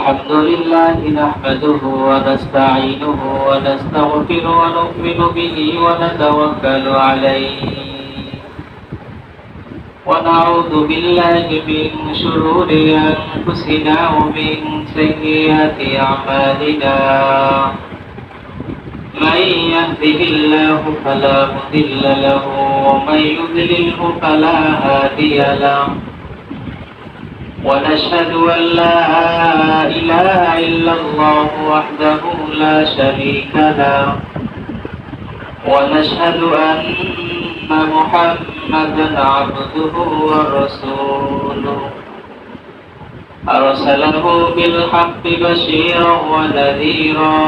الحمد لله نحمده ونستعينه ونستغفره ونؤمن به ونتوكل عليه ونعوذ بالله من شرور أنفسنا ومن سيئات أعمالنا من يهده الله فلا مضل له ومن يضلله فلا هادي له ونشهد أن لا إله إلا الله وحده لا شريك له ونشهد أن محمدا عبده ورسوله أرسله بالحق بشيرا ونذيرا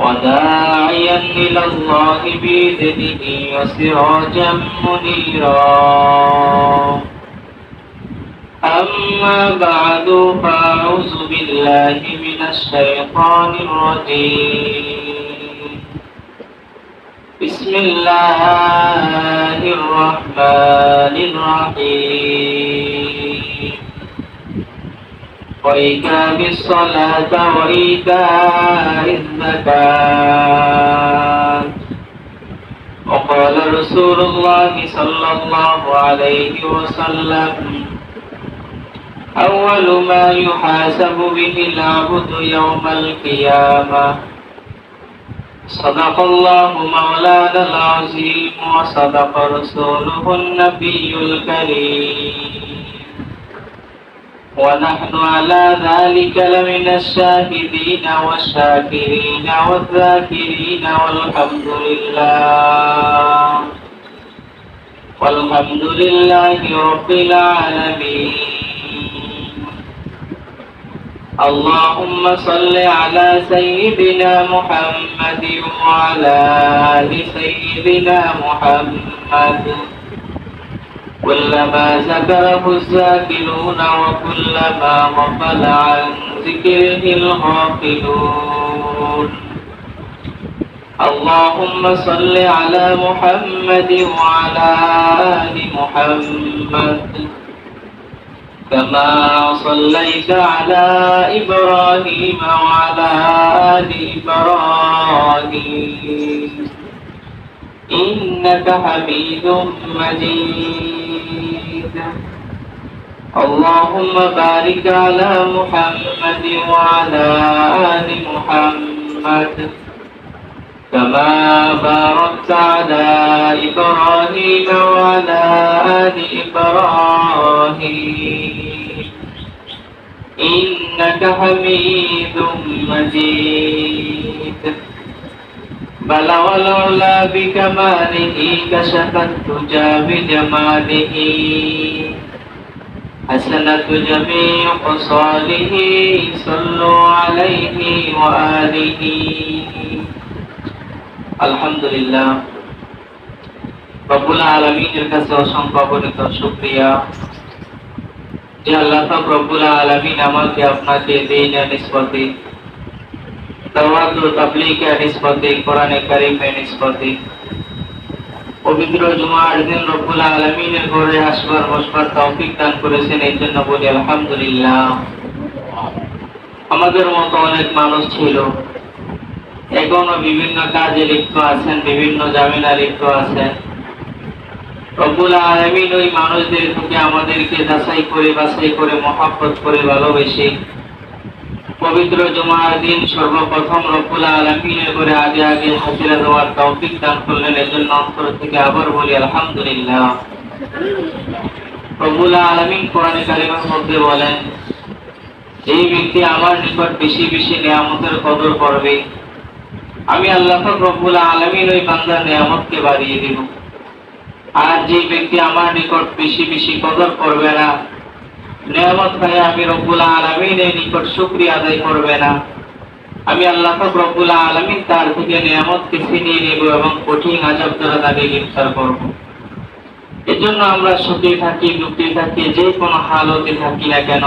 وداعيا إلى الله بإذنه وسراجا منيرا أما بعد فأعوذ بالله من الشيطان الرجيم بسم الله الرحمن الرحيم وإقام الصلاة وإيتاء الزكاة وقال رسول الله صلى الله عليه وسلم أول ما يحاسب به العبد يوم القيامة صدق الله مولانا العظيم وصدق رسوله النبي الكريم ونحن على ذلك لمن الشاهدين والشاكرين والذاكرين والحمد لله رب العالمين. اللهم صل على سيدنا محمد وعلى آل سيدنا محمد كلما ذكره الذاكرون وكلما غفل عن ذكره الغافلون. اللهم صل على محمد وعلى آل محمد كما صليت على إبراهيم وعلى آل إبراهيم إنك حميد مجيد. اللهم بارك على محمد وعلى آل محمد كما باركت على إبراهيم وعلى آل إبراهيم إنك حميد مجيد. بلغ العلا بكماله كشف الدجى بجماله حسنت جميع خصاله صلوا عليه وآله. আলহামদুলিল্লাহ রব্বুল আলামিনের কাছে অসংখ্য অগণিত শুকরিয়া যে আল্লাহ পাক রব্বুল আলামিন আমাকে আপনাকে দ্বীনের নিসবতে দাওয়াত ও তাবলীগের নিসবতে কোরআনে কারীমের নিসবতে পবিত্র জুমার দিন রব্বুল আলামিনের ঘরে আসবার বসবার তৌফিক দান করেছেন, এই জন্য বলি আলহামদুলিল্লাহ। আমাদের মতো অনেক মানুষ ছিল, এখনো বিভিন্ন কাজে লিপ্ত আছেন, বিভিন্ন জামিলা লিপ্ত আছেন। রব্বুল আলামিন ওই মানুষদের থেকে আমাদেরকে যাচাই করে বাছাই করে মহব্বত করে ভালোবেসে পবিত্র জুমার দিন সর্বপ্রথম রব্বুল আলামিনের করে আগে আগে হাজিরা দেওয়ার তৌফিক দান করলেন, এজন্য অন্তর থেকে আবার বলি আলহামদুলিল্লাহ। রব্বুল আলামিন কোরআনে কারিমের মধ্যে বলেন, যে ব্যক্তি আমার নিকট বেশি বেশি নিয়ামতের কদর করবে আমি আল্লাহ পাক রব্বুল আলামিন ওই বান্দার নিয়ামতকে বাড়িয়ে দেব। আর যে ব্যক্তি আমার নিকট বেশি বেশি কদর করবে না, নিয়ামত পায় আমি রব্বুল আলামিনের নিকট শুকরিয়া আদায় করবে না, আমি আল্লাহ পাক রব্বুল আলামিন তার থেকে নিয়ামতকে ছিনিয়ে নেব এবং কঠিন আযাব দ্বারা তাকে গ্রেফতার করব। এজন্য আমরা সুখে থাকি দুঃখে থাকি যে কোনো হালতে থাকি না কেন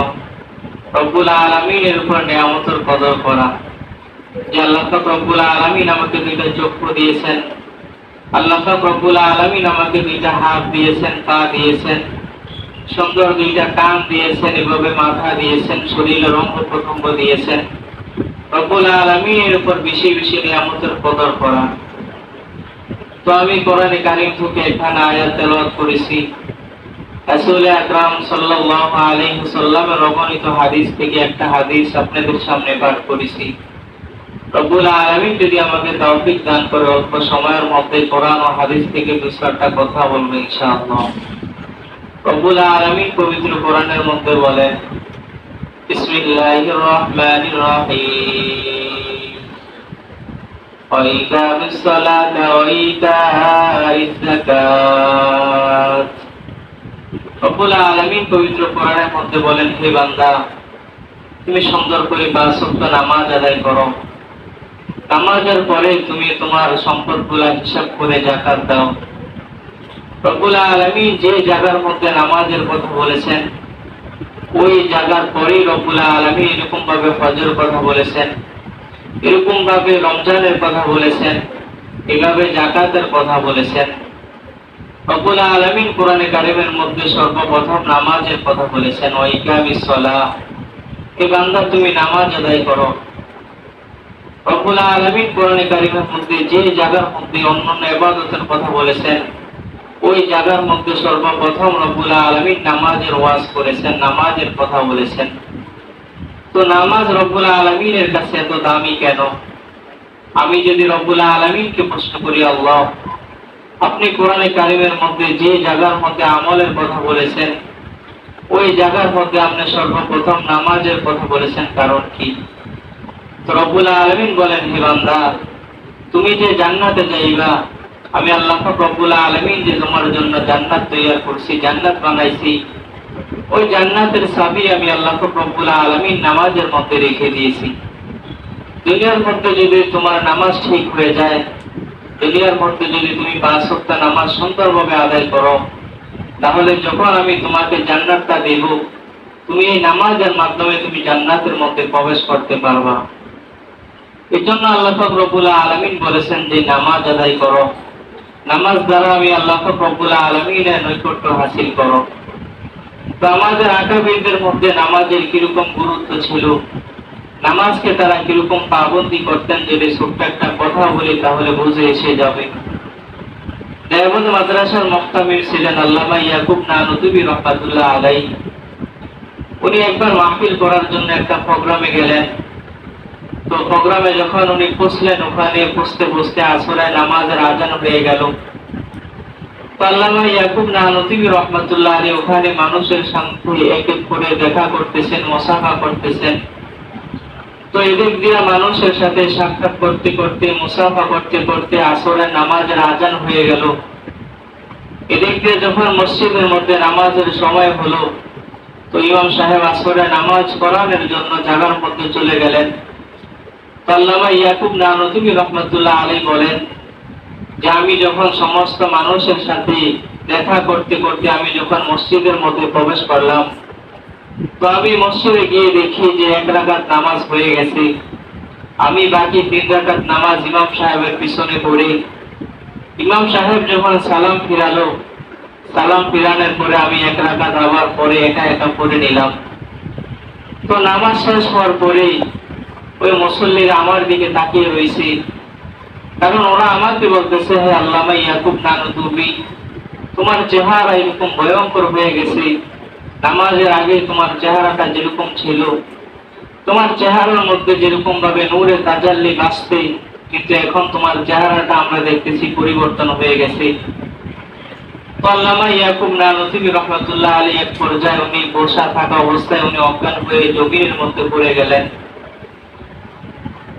রব্বুল আলামিনের উপর নিয়ামতের কদর করা। যে আল্লাহ পাক রব্বুল আলামিন আমাকে দুইটা চক্ষু দিয়েছেন, আল্লাহ পাক রব্বুল আলামিন আমাকে দুইটা হাত দিয়েছেন, পা দিয়েছেন, সুন্দর দুইটা কান দিয়েছেন, এভাবে মাথা দিয়েছেন, শরীরের অঙ্গ প্রত্যঙ্গ দিয়েছেন। রব্বুল আলামিনের উপর বেশি বেশি নিয়ামতের কদর করা। তো আমি কোরআনে কারীম থেকে এখানে আয়াত তেলাওয়াত করেছি। রাসূল আকরাম সাল্লাল্লাহু আলাইহি ওয়াসাল্লামের অগণিত হাদিস থেকে একটা হাদিস আপনাদের সামনে পাঠ করেছি। রব্বুল আলামিন যদি আমাকে তৌফিক দান করে অল্প সময়ের মধ্যে কোরআন ও হাদিস থেকে দুই-চারটা কথা বলবো ইনশাআল্লাহ। রব্বুল আলামিন পবিত্র কোরআনের মধ্যে বলেন, বিসমিল্লাহির রহমানির রহিম, ওয়া ইকামিস সালাতা ওয়া ইতাইজ যাকাত। রব্বুল আলামিন পবিত্র কোরআনের মধ্যে বলেন, হে বান্দা, তুমি সুন্দর করে 5 ওয়াক্ত নামাজ আদায় করো। নামাজের পরে তুমি তোমার সম্পদগুলা হিসাব করে যাকাত দাও। রব্বুল আলামিন যে জায়গার মধ্যে নামাজের কথা বলেছেন, ওই জায়গার পরেই রব্বুল আলামিন এরকম ভাবে হজের কথা বলেছেন, এরকম ভাবে রমজানের কথা বলেছেন, এভাবে যাকাতের কথা বলেছেন। রব্বুল আলামিন কোরআনে কারীমের মধ্যে সর্বপ্রথম নামাজের কথা বলেছেন, ওয়া ইকামিস সালাহ, হে বান্দা তুমি নামাজ আদায় করো। রব্বুল আলামিন কোরআনে কারীমের মধ্যে যে জায়গার মধ্যে অন্যান্য ইবাদতের কথা বলেছেন, ওই জায়গার মধ্যে সর্বপ্রথম রব্বুল আলামিন নামাজের ওয়াজ করেছেন, নামাজের কথা বলেছেন। তো নামাজ রব্বুল আলামিনের কাছে এত দামি কেন? আমি যদি রব্বুল আলামিনকে প্রশ্ন করি, আল্লাহ, আপনি কোরআনে কারীমের মধ্যে যে জায়গার মধ্যে আমলের কথা বলেছেন, ওই জায়গার মধ্যে আপনি সর্বপ্রথম নামাজের কথা বলেছেন, কারণ কি? তো রব্বুল আলামিন বলেন, হে বান্দা, তুমি যে জান্নাতে যাইবা, আমি আল্লাহ রব্বুল আলামিন যে তোমার জন্য জান্নাত তৈরি করছি, জান্নাত বানাইছি, ওই জান্নাতের চাবি আমি আল্লাহ রব্বুল আলামিন নামাজের মধ্যে রেখে দিয়েছি। দুনিয়ার মধ্যে যদি তোমার নামাজ ঠিক হয়ে যায়, দুনিয়ার মধ্যে যদি তুমি 5 ওয়াক্ত নামাজ সুন্দরভাবে আদায় করো, তাহলে যখন আমি তোমাকে জান্নাতটা দেব, তুমি এই নামাজের মাধ্যমে তুমি জান্নাতের মধ্যে প্রবেশ করতে পারবা। এজন্য আল্লাহ পাক রব্বুল আলামিন বলেছেন যে নামাজ আদায় করো, নামাজ দ্বারা আমি আল্লাহ পাক রব্বুল আলামিনের নৈকট্য হাসিল করো। তো আমাদের আকাবিরদের মধ্যে নামাজের কিরকম গুরুত্ব ছিল, নামাজকে তারা কিরকম পাবন্দি করতেন, যদি ছোট্ট একটা কথা বলি তাহলে বুঝে এসে যাবে। দেওবন্দ মাদ্রাসার মুফতামির ছিলেন আল্লামা ইয়াকুব নানুতুবি রাহমাতুল্লাহ আলাইহি। উনি একবার মাহফিল করার জন্য একটা প্রোগ্রামে গেলেন। তো প্রোগ্রামে যখন উনি পৌঁছলেন, ওখানে পৌঁছতে আসরের নামাজের আজান হয়ে গেল। তো আল্লামা ইয়াকুব নানুতুবি রাহমাতুল্লাহ আলাইহি ওখানে মানুষের সাথে এক এক করে দেখা করতেছেন, মুসাফা করতেছেন। তো এদিক দিয়ে মানুষের সাথে সাক্ষাৎ করতে করতে, মুসাফা করতে করতে আসরের নামাজের আজান হয়ে গেল। এদিক দিয়ে যখন মসজিদের মধ্যে নামাজের সময় হলো, তো ইমাম সাহেব আসরের নামাজ পড়ানোর জন্য জায়গার মধ্যে চলে গেলেন। তো আল্লামা ইয়াকুব নানুতুবি রাহমাতুল্লাহ আলাইহি বলেন যে আমি যখন সমস্ত মানুষের সাথে দেখা করতে করতে আমি যখন মসজিদের মধ্যে প্রবেশ করলাম, তো আমি মসজিদে গিয়ে দেখি যে 1 রাকাত নামাজ হয়ে গেছে। আমি বাকি 3 রাকাত নামাজ ইমাম সাহেবের পিছনে পড়ে, ইমাম সাহেব যখন সালাম ফিরালো, সালাম ফিরানোর পরে আমি 1 রাকাত আবার পরে একা একা পড়ে নিলাম। তো নামাজ শেষ হওয়ার পরে ওই মুসল্লিরা আমার দিকে তাকিয়ে রয়েছে, কারণ ওরা আমাকে বলতেছে, হে আল্লামা ইয়াকুব নানুতুবি, তোমার চেহারা এরকম ভয়ঙ্কর হয়ে গেছে, নামাজের আগে তোমার চেহারাটা যেরকম ছিল, তোমার চেহারার মধ্যে যেরকম ভাবে নূরে তাজাল্লি আসছে, কিন্তু এখন তোমার চেহারাটা আমরা দেখতেছি পরিবর্তন হয়ে গেছে। তো আল্লামা ইয়াকুব নানুতুবি রাহমাতুল্লাহ আলাইহি এক পর্যায়ে উনি বসা থাকা অবস্থায় উনি অজ্ঞান হয়ে জমিনের মধ্যে পড়ে গেলেন।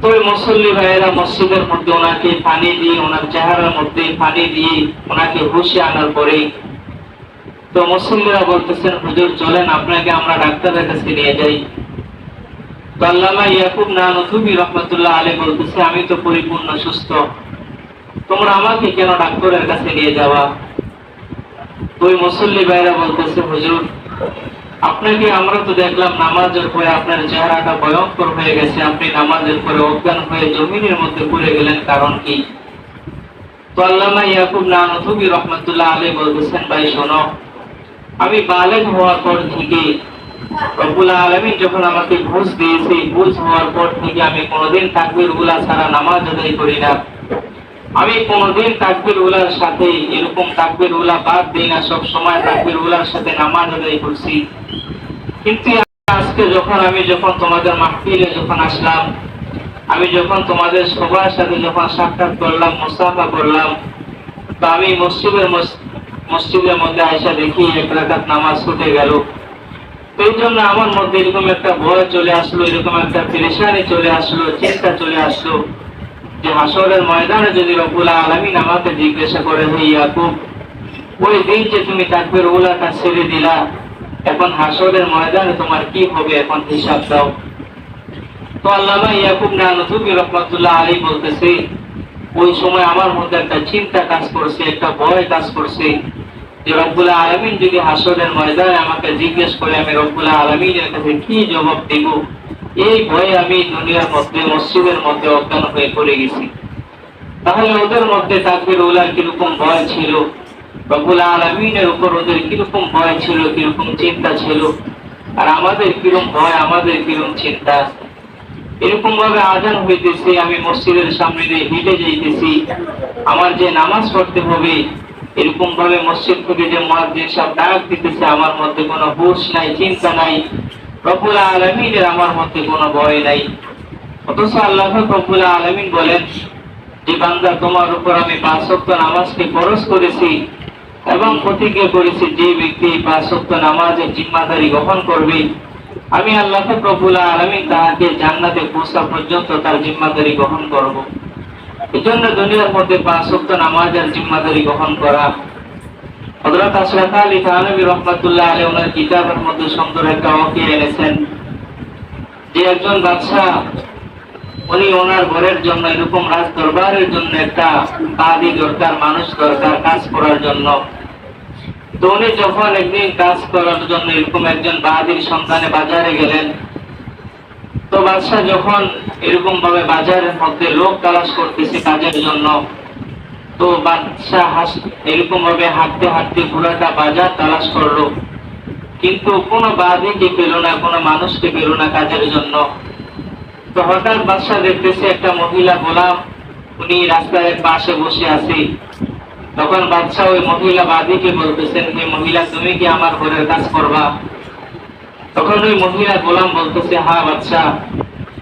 তো মুসল্লি ভাইয়েরা মসজিদের মধ্যে ওনাকে পানি দিয়ে, ওনার চেহারার মধ্যে পানি দিয়ে ওনাকে হুঁশে আনার পরে তো মুসল্লিরা বলতেছেন, হুজুর চলেন আপনাকে আমরা ডাক্তারের কাছে নিয়ে যাই। তো আল্লামা ইয়াকুব নানুতুবি রাহমাতুল্লাহ আলাইহি বলতেছে, আমি তো পরিপূর্ণ সুস্থ, তোমরা আমাকে কেন ডাক্তারের কাছে নিয়ে যাওয়া? ওই মুসল্লি ভাইরা বলতেছে, হুজুর আপনাকে আমরা তো দেখলাম নামাজের পরে আপনার চেহারাটা ভয়ঙ্কর হয়ে গেছে, আপনি নামাজের পরে অজ্ঞান হয়ে জমিনের মধ্যে পড়ে গেলেন, কারণ কি? তো আল্লামা ইয়াকুব নানুতুবি রাহমাতুল্লাহ আলাইহি বলতেছেন, ভাই শোনো, আমি বালেগ হওয়ার পর থেকে রব্বুল আলামিন যখন আমাকে বুঝ দিয়েছে, বুঝ হওয়ার পর থেকে আমি কোনোদিন তাকবীর উলা ছাড়া নামাজ আদায় করি না। আমি কোনোদিন তাকবীর উলার সাথে এরকম তাকবীর উলা বাদ দিই না, সব সময় তাকবীর উলার সাথে নামাজ আদায় করছি। কিন্তু আজকে যখন তোমাদের মাহফিলে যখন আসলাম, আমি যখন তোমাদের সবার সাথে যখন সাক্ষাৎ করলাম, মুসাফা করলাম, তো আমি মসজিদের মধ্যে আয়সা দেখি 1 রাকাত নামাজ ছুটে গেল। তো এই জন্য আমার মধ্যে এরকম একটা ভয় চলে আসলো, এরকম একটা পেরেশানি চলে আসলো, চিন্তা চলে আসলো যে হাসরের ময়দানে যদি রব্বুল আলামিন আমাকে জিজ্ঞাসা করে, হে ইয়াকুব, ওই দিন যে তুমি তাকবীর উলাটা ছেড়ে দিলা, এখন হাসরের ময়দানে তোমার কি হবে, এখন হিসাব দাও। তো আল্লামা ইয়াকুব নানুতুবি রহমাতুল্লাহ আলাইহি বলতেছে, ওই সময় আমার মধ্যে একটা চিন্তা কাজ করছে, একটা ভয় কাজ করছে যে রব্বুল আলামিন যদি হাসরের ময়দানে আমাকে জিজ্ঞেস করে, আমি রব্বুল আলামিনের কাছে কি জবাব দেব। এই ভয়ে আমি দুনিয়ার মধ্যে মসজিদের মধ্যে অজ্ঞান হয়ে পড়ে গেছি। তাহলে ওদের মধ্যে তাকবীর উলার কিরকম ভয় ছিল, রব্বুল আলামিনের উপর ওদের কিরকম ভয় ছিল, কিরকম চিন্তা ছিল, আর আমাদের কিরকম ভয়, আমাদের কিরকম চিন্তা। এরকম ভাবে আজান হইতেছে, আমি মসজিদের সামনে দিয়ে হেঁটে যাইতেছি, আমার যে নামাজ পড়তে হবে, এরকম ভাবে মসজিদ থেকে যে মুয়াজ্জিন সাহেব ডাক দিতেছে, আমার মধ্যে কোনো হুঁশ নাই, চিন্তা নাই, রব্বুল আলামিনের আমার মধ্যে কোনো ভয় নাই। অথচ আল্লাহ রব্বুল আলামিন বলেন যে বান্দা, তোমার উপর আমি 5 ওয়াক্ত নামাজকে ফরজ করেছি এবং প্রতিজ্ঞা করেছি, যে ব্যক্তি 5 ওয়াক্ত নামাজের জিম্মাদারি গ্রহণ করবে, আমি আল্লাহ রব্বুল আলামিন তাহাকে জান্নাতে পৌঁছা পর্যন্ত তার জিম্মাদারি গ্রহণ করব। এজন্য দুনিয়ার মধ্যে 5 ওয়াক্ত নামাজের জিম্মাদারি গ্রহণ করা। হযরত আশরাফ আলী থানভী রাহমাতুল্লাহ আলাইহি ওনার কিতাবের মধ্যে সুন্দর একটা ওয়াকিয়া এনেছেন যে একজন বাদশা, উনি ওনার ঘরের জন্য এরকম রাজ দরবারের জন্য একটা কাজী দরকার, মানুষ দরকার কাজ করার জন্য। তো উনি যখন একদিন কাজ করার জন্য এরকম একজন বাদীর সন্ধানে বাজারে গেলেন, তো বাদশা যখন এরকম ভাবে বাজারের মধ্যে লোক তালাশ করতেছে কাজের জন্য, তো বাদশা এরকম ভাবে হাঁটতে হাঁটতে পুরাটা বাজার তালাশ করলো, কিন্তু কোনো বাদীকে পেল না, কোনো মানুষকে পেল না কাজের জন্য। তো হঠাৎ বাদশা দেখতেছে একটা মহিলা গোলাম, উনি রাস্তার পাশে বসে আছে। তখন বাদশা ওই মহিলা বাদীকে বলতেছেন, হে মহিলা, তুমি কি আমার ঘরের কাজ করবা? তখন ওই মহিলা গোলাম বলতেছে, হ্যাঁ বাদশা,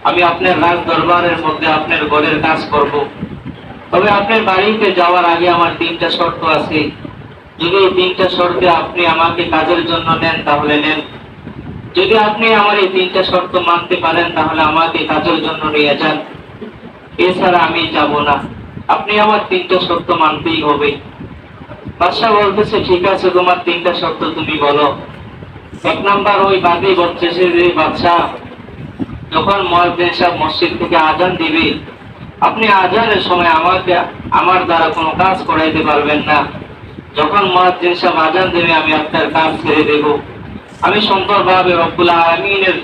আমি আপনার রাজ দরবারের মধ্যে আপনার ঘরের কাজ করব। তবে আপনার বাড়িতে যাওয়ার আগে আমার 3টা শর্ত আছে। যদি এই 3টা শর্তে আপনি আমাকে কাজের জন্য নেন তাহলে নেন, যদি আপনি আমার এই 3টা শর্ত মানতে পারেন তাহলে আমাকে কাজের জন্য নিয়ে যান, এছাড়া আমি যাব না, আপনি আমার 3টা শর্ত মানতেই হবে। বাদশা বলতেছে, ঠিক আছে, তোমার 3টা শর্ত তুমি বলো। 1 নাম্বার, ওই বাদী বলতেছে যে বাদশা, যখন মুয়াজ্জিন সাহেব মসজিদ থেকে আজান দিবে, আপনি আজানের সময় আমাকে আমার দ্বারা কোনো কাজ করাইতে পারবেন না। যখন মুয়াজ্জিন সাহেব আজান দেবে, আমি আপনার কাজ ছেড়ে দেব, আমি সুন্দরভাবে রব্বুল আলামিনের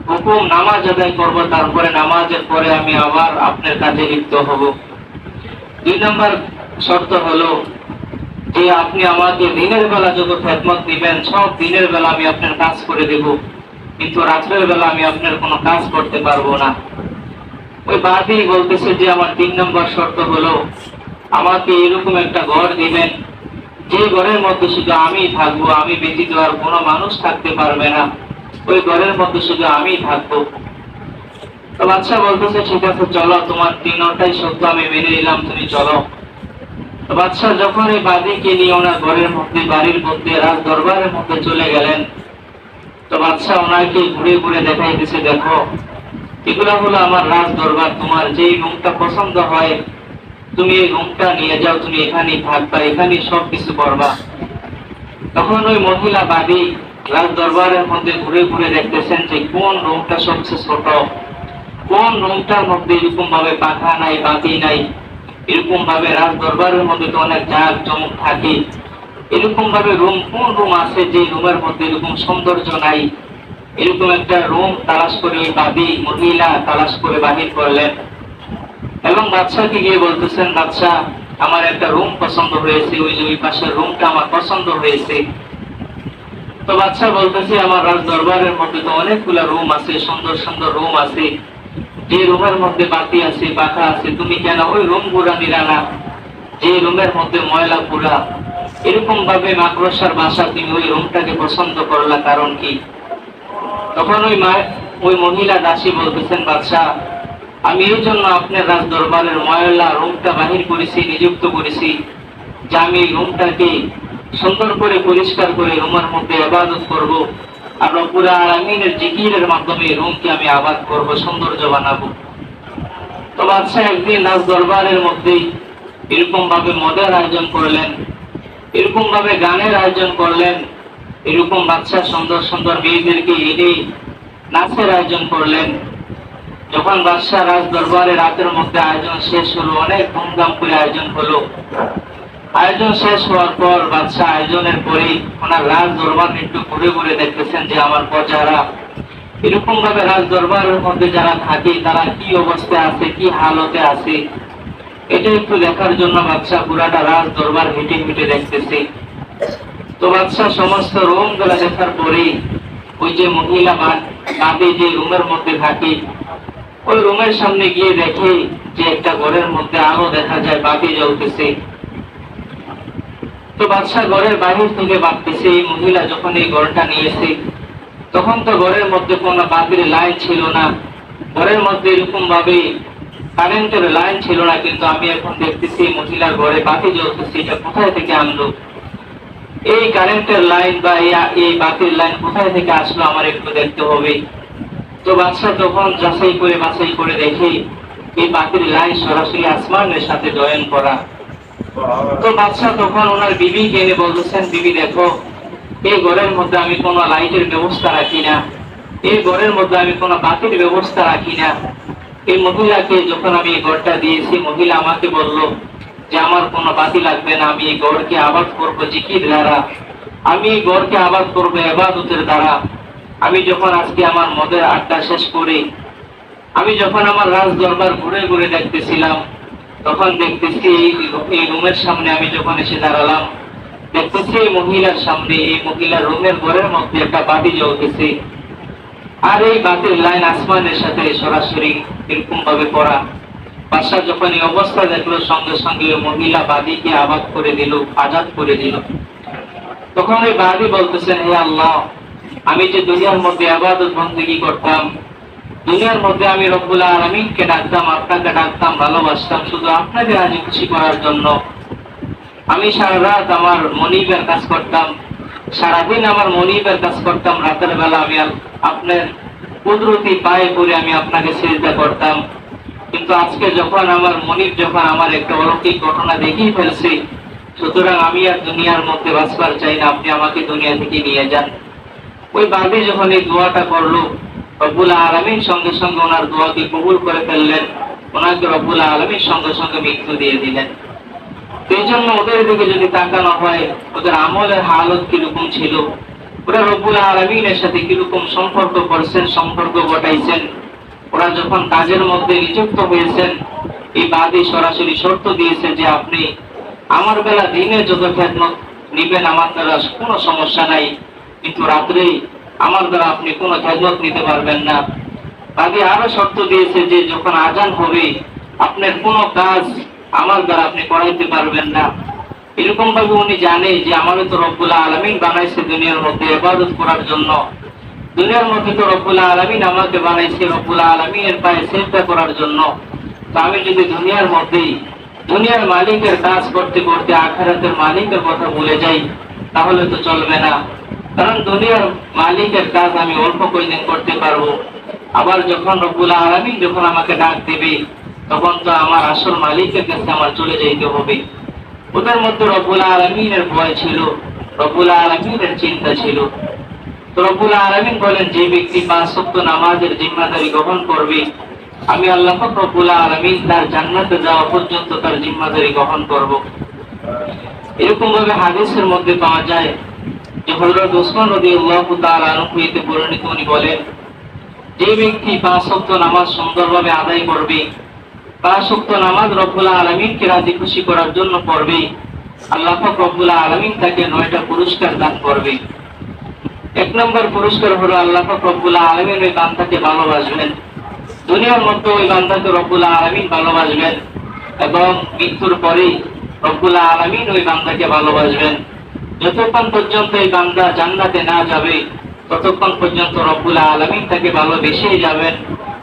হুকুম নামাজ আদায় করব, তারপরে নামাজের পরে আমি আবার আপনার কাজে লিপ্ত হব। 2 নম্বর শর্ত হলো যে আপনি আমাকে দিনের বেলা যত খেদমত দিবেন, সব দিনের বেলা আমি আপনার কাজ করে দেব, কিন্তু রাতের বেলা আমি আপনার কোনো কাজ করতে পারবো না। ওই বাদী বলতেছে যে আমার 3 নম্বর শর্ত হলো আমাকে এরকম একটা ঘর দিবেন, যে ঘরের মধ্যে শুধু আমি থাকবো, আমি ব্যতীত আর কোনো মানুষ থাকতে পারবে না, ওই ঘরের মধ্যে শুধু আমি থাকবো। তো বাদশা বলতেছে, ঠিক আছে, চলো, তোমার 3টাই শর্ত আমি মেনে নিলাম, তুমি চলো। তো বাদশা যখন এই বাদীকে নিয়ে ওনার ঘরের মধ্যে, বাড়ির মধ্যে, রাজ দরবারের মধ্যে চলে গেলেন, তো বাদশা ওনাকে ঘুরে ঘুরে দেখাইতেছে, দেখো, এগুলা হলো আমার রাজ দরবার, তোমার যেই রুমটা পছন্দ হয় তুমি এই রুমটা নিয়ে যাও, তুমি এখানেই থাকবা, এখানেই সবকিছু করবা। তখন ওই মহিলা বাদী রাজ দরবারের মধ্যে ঘুরে ঘুরে দেখতেছেন যে কোন রুমটা সবচেয়ে ছোট, কোন রুমটার মধ্যে এরকম ভাবে পাখা নাই, বাতি নাই, এরকম ভাবে রাজ দরবারের মধ্যে তো অনেক জাগ চমক থাকে, এরকম ভাবে কোন রুম আছে যে রুমের মধ্যে এরকম সৌন্দর্য নাই। এরকম একটা রুম তালাশ করে ওই বাদী মহিলা তালাশ করে বাহির করলেন এবং বাদশাকে গিয়ে বলতেছেন, বাদশা, আমার একটা রুম পছন্দ হয়েছে, ওই যে ওই পাশের রুমটা আমার পছন্দ হয়েছে। তো বাদশা বলতেছে, আমার রাজ দরবারের মধ্যে তো অনেকগুলা রুম আছে, সুন্দর সুন্দর রুম আছে, যে রুমের মধ্যে বাতি আছে, পাখা আছে, তুমি কেন ওই রুম গুলা নিলা না? যে রুমের মধ্যে ময়লা পুরা, এরকম ভাবে মাকড়সার বাসা, তুমি ওই রুমটাকে পছন্দ করলা, কারণ কি? তখন ওই মহিলা দাসী বলতেছেন, বাদশাহ, আমি এই জন্য আপনার রাজ দরবারের ময়লা রুমটা বাহির করেছি, নিযুক্ত করেছি, যে আমি এই রুমটাকে সুন্দর করে পরিষ্কার করে রুমের মধ্যে ইবাদত করব, আর রব্বুল আলামিনের জিকিরের মাধ্যমে রুমকে আমি আবাদ করব, সৌন্দর্য বানাবো। তো বাদশাহ একদিন রাজ দরবারের মধ্যেই এরকম ভাবে মদের আয়োজন করলেন, এরকম ভাবে গানের আয়োজন করলেন, এরকম বাদশাহ সুন্দর সুন্দর মেয়েদেরকে এনে নাচের আয়োজন করলেন। যখন বাদশাহ রাজ দরবারে রাতের মধ্যে আয়োজন শেষ হলো, অনেক ধুমধাম করে আয়োজন হলো। আয়োজন শেষ হওয়ার পর বাদশাহ আয়োজনের পরেই ওনার রাজ দরবার একটু ঘুরে ঘুরে দেখতেছেন যে আমার প্রজারা এরকম ভাবে রাজ দরবারের মধ্যে যারা থাকে তারা কি অবস্থায় আছে, কি হালতে আছে, এটা একটু দেখার জন্য বাদশাহ পুরাটা রাজ দরবার হেঁটে হেঁটে দেখতেছে। তো বাদশাহ সমস্ত রুম গুলা দেখার পরে ওই যে মহিলা বাদে যে রুমের মধ্যে থাকে, ওই রুমের সামনে গিয়ে দেখে যে একটা ঘরের মধ্যে আলো দেখা যায়, বাতি জ্বলতেছে। তো বাদশাহ ঘরের বাহির থেকে ভাবতেছে, এই মহিলা যখন এই ঘরটা নিয়েছে তখন তো ঘরের মধ্যে কোনো বাতির লাইন ছিল না, ঘরের মধ্যে এরকম ভাবে কারেন্টের লাইন ছিল না, কিন্তু আমি এখন দেখতেছি মহিলার ঘরে বাতি জ্বলতেছে, এটা কোথায় থেকে আনলো? এই কারেন্টের লাইন বা এই বাতির লাইন কোথায় থেকে আসলো, আমার একটু দেখতে হবে। তো বাদশাহ তখন বাছাই করে দেখে এই বাতির লাইন সরাসরি আসমানের সাথে জয়েন করা। তো বাদশাহ তখন ওনার বিবিকে এনে বলতেছেন, বিবি দেখো, এই ঘরের মধ্যে আমি কোনো লাইটের ব্যবস্থা রাখি না, এই ঘরের মধ্যে আমি কোনো বাতির ব্যবস্থা রাখি না। এই মহিলাকে যখন আমি এই ঘরটা দিয়েছি, মহিলা আমাকে বলল যে আমার কোনো বাতি লাগবে না, আমি এই ঘরকে আবাদ করবো জিকির দ্বারা, আমি এই ঘরকে আবাদ করবো ইবাদতের দ্বারা। আমি যখন আজকে আমার মদের আড্ডা শেষ করে আমি যখন আমার রাজ দরবার ঘুরে ঘুরে দেখতেছিলাম, তখন দেখতেছি এই রুমের সামনে আমি যখন এসে দাঁড়ালাম, দেখতেছি এই মহিলার সামনে, এই মহিলার রুমের ঘরের মধ্যে একটা বাতি জ্বলতেছে, আর এই বাতির লাইন আসমানের সাথে সরাসরি এরকম ভাবে পড়া। বাদশাহ যখন এই অবস্থা দেখলো, সঙ্গে সঙ্গে মহিলা বাদীকে আবাদ করে দিল, আজাদ করে দিল। তখন ওই বাদী বলতেছেন, হে আল্লাহ, আমি যে দুনিয়ার মধ্যে ইবাদত বন্দেগী করতাম, দুনিয়ার মধ্যে আমি রব্বুল আলামিনকে ডাকতাম, আপনাকে ডাকতাম, ভালোবাসতাম শুধু আপনাকে রাজি খুশি করার জন্য। আমি সারা রাত আমার মনিবের কাজ করতাম, সারাদিন আমার মনিবের কাজ করতাম, রাতের বেলা আমি আপনার কুদরতি পায়ে পড়ে আমি আপনাকে সিজদা করতাম। কিন্তু আজকে যখন আমার মনিব যখন আমার একটা অলৌকিক ঘটনা দেখিয়ে ফেলছে, সুতরাং আমি আর দুনিয়ার মধ্যে বাঁচবার চাই না, আপনি আমাকে দুনিয়া থেকে নিয়ে যান। ওই বাদী যখন এই দোয়াটা করলো, রব্বুল আলামিন সঙ্গে সঙ্গে ওনার দোয়াকে কবুল করে ফেললেন, ওনাকে রব্বুল আলামিন সঙ্গে সঙ্গে মৃত্যু দিয়ে দিলেন। এই জন্য ওদের দিকে যদি তাকানো হয়, ওদের আমলের হালত কিরকম ছিল, ওরা রব্বুল আলামিনের সাথে কিরকম সম্পর্ক করছেন, সম্পর্ক ঘটাইছেন। ওরা যখন কাজের মধ্যে নিযুক্ত হয়েছেন, এই বাদী সরাসরি শর্ত দিয়েছে যে আপনি আমার বেলা দিনে যত খেদমত নিবেন আমার দ্বারা কোনো সমস্যা নাই, কিন্তু রাত্রে আমার দ্বারা আপনি কোনো খেদমত নিতে পারবেন না। বাদী আরো শর্ত দিয়েছে যে যখন আজান হবে আপনার কোনো কাজ আমার দ্বারা আপনি করাইতে পারবেন না। এরকম ভাবে উনি জানে যে আমারও তো রব্বুল আলামিন বানাইছে দুনিয়ার মধ্যে ইবাদত করার জন্য, দুনিয়ার মধ্যে তো রব্বুল আলামিন আমাকে বানাইছে রব্বুল আলামিনের পায়ে সিজদা করার জন্য। তো আমি যদি দুনিয়ার মধ্যেই দুনিয়ার মালিকের কাজ করতে করতে আখিরাতের মালিকের কথা ভুলে যাই, তাহলে তো চলবে না। কারণ দুনিয়ার মালিকের কাজ আমি অল্প কয়েকদিন করতে পারবো, আবার যখন রব্বুল আলামিন যখন আমাকে ডাক দেবে, তখন তো আমার আসল মালিকের কাছে আমার চলে যাইতে হবে। ওদের মধ্যে রব্বুল আলামিনের ভয় ছিল, রব্বুল আলামিনের চিন্তা ছিল। তো রব্বুল আলামিন বলেন, যে ব্যক্তি 5 ওয়াক্ত নামাজের জিম্মাদারি গ্রহণ করবে, আমি আল্লাহ পাক রব্বুল আলামিন তার জান্নাতে যাওয়া পর্যন্ত তার জিম্মাদারি গ্রহণ করব। এরকম ভাবে হাদিসের মধ্যে পাওয়া যায় যে হযরত ওসমান রাদিয়াল্লাহু তাআলা আনহু হতে বর্ণিত, উনি বলেন, যে ব্যক্তি 5 ওয়াক্ত নামাজ সুন্দরভাবে আদায় করবে, 5 ওয়াক্ত নামাজ রব্বুল আলামিনকে রাজি খুশি করার জন্য পড়বে, আল্লাহ পাক রব্বুল আলামিন তাকে 9টা পুরস্কার দান করবে। এক নম্বর পুরস্কার হলো আল্লাহ পাক রব্বুল আলামিন ওই বান্দাকে ভালোবাসবেন। দুনিয়ার মধ্যে ওই বান্দাকে রব্বুল আলামিন ভালোবাসবেন এবং মৃত্যুর পরে রব্বুল আলামিন ওই বান্দাকে ভালোবাসবেন। যতক্ষণ পর্যন্ত এই বান্দা জান্নাতে না যাবে ততক্ষণ পর্যন্ত রব্বুল আলামিন তাকে ভালোবেসেই যাবেন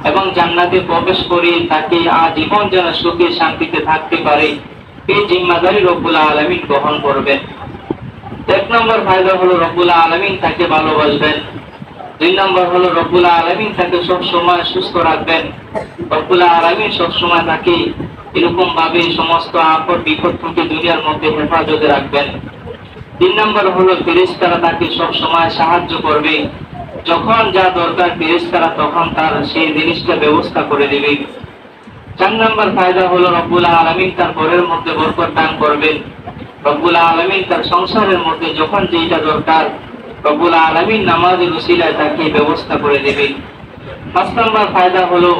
এবং জান্নাতে প্রবেশ করে তাকে আজীবন যেন সুখে শান্তিতে থাকতে পারে এই জিম্মাদারি রব্বুল আলামিন গ্রহণ করবেন। এক নম্বর ফায়দা হলো রব্বুল আলামিন তাকে ভালোবাসবেন। দুই নম্বর হলো রব্বুল আলামিন তাকে সব সময় সুস্থ রাখবেন। রব্বুল আলামিন সব সময় তাকে এরকম ভাবে সমস্ত আপদ বিপদ থেকে দুনিয়ার মধ্যে হেফাজতে রাখবেন। তিন নম্বর হলো ফেরেশতারা তাকে সব সময় সাহায্য করবে। যখন যা দরকার ফেরেশতারা তখন তার সেই জিনিসটা ব্যবস্থা করে দেবে। চার নম্বর ফায়দা হলো রব্বুল আলামিন তার ঘরের মধ্যে বরকত দান করবেন। রব্বুল আলামিন তার সংসারের মধ্যে যখন যেটা দরকার রব্বুল আলামিন নামাজের উসিলায় তাকে ব্যবস্থা করে দেবে। পাঁচ নম্বর ফায়দা হলো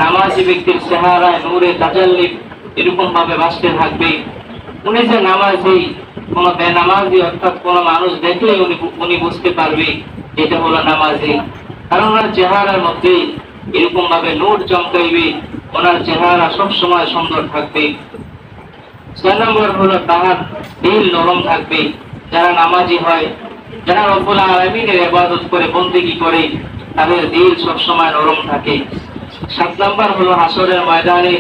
নামাজি ব্যক্তির চেহারায় নূরে তাজাল্লি এরকম ভাবে বাঁচতে থাকবে। উনি যে নামাজি, কোন বেনামাজি অর্থাৎ কোন মানুষ দেখলে উনি বুঝতে পারবে এটা হলো নামাজি, কারণ ওনার চেহারার মধ্যে এরকম ভাবে নূর চমকাইবে, ওনার চেহারা সব সময় সুন্দর থাকবে। ছয় নম্বর হলো তাহার দিল নরম থাকবে। যারা নামাজি হয়, যারা রব্বুল আলামিনের ইবাদত করে বন্দেগী করে, তাদের দিল সব সময় নরম থাকে। সাত নম্বর হলো হাসরের ময়দানে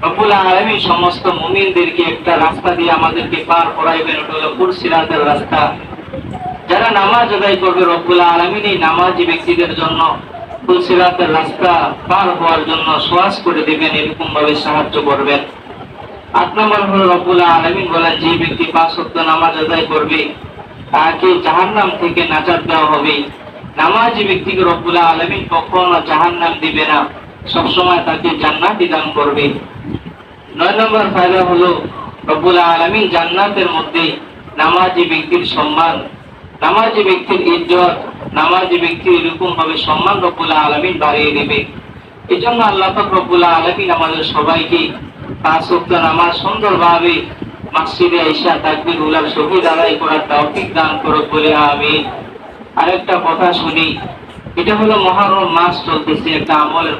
রব্বুল আলামিন সমস্ত মুমিনদেরকে একটা রাস্তা দিয়ে আমাদেরকে পার করাইবেন, ওটা হলো পুরসিরাতের রাস্তা। যারা নামাজ আদায় করবে রব্বুল আলামিন এই নামাজি ব্যক্তিদের জন্য পুরসিরাতের রাস্তা পার হওয়ার জন্য সহজ করে দিবেন, এরকম ভাবে সাহায্য করবেন। আট নম্বর হলো রব্বুল আলামিন বলেন যে ব্যক্তি 5 ওয়াক্ত নামাজ আদায় করবে তাকে জাহান্নাম থেকে নাজাত দেওয়া হবে। নামাজি ব্যক্তিকে রব্বুল আলামিন কখনো জাহান্নাম দিবে না, সবসময় তাকে জান্নাতি দান করবে। 9 নম্বর ফায়দা হলো রব্বুল আলামিন জান্নাতের মধ্যে নামাজি ব্যক্তির সম্মান, নামাজি ব্যক্তির ইজ্জত, নামাজি ব্যক্তির এরকম ভাবে সম্মান রব্বুল আলামিন বাড়িয়ে দেবে। এই জন্য আল্লাহ পাক রব্বুল আলামিন আমাদের সবাইকে 5 ওয়াক্ত নামাজ সুন্দরভাবে মসজিদে আইসা তাকবীর উলার শহীদ আদায় করার তৌফিক দান করুক বলে আমিন। আরেকটা কথা শুনি, এটা হলো মুহররম মাস চলতেছে, একটা আমলের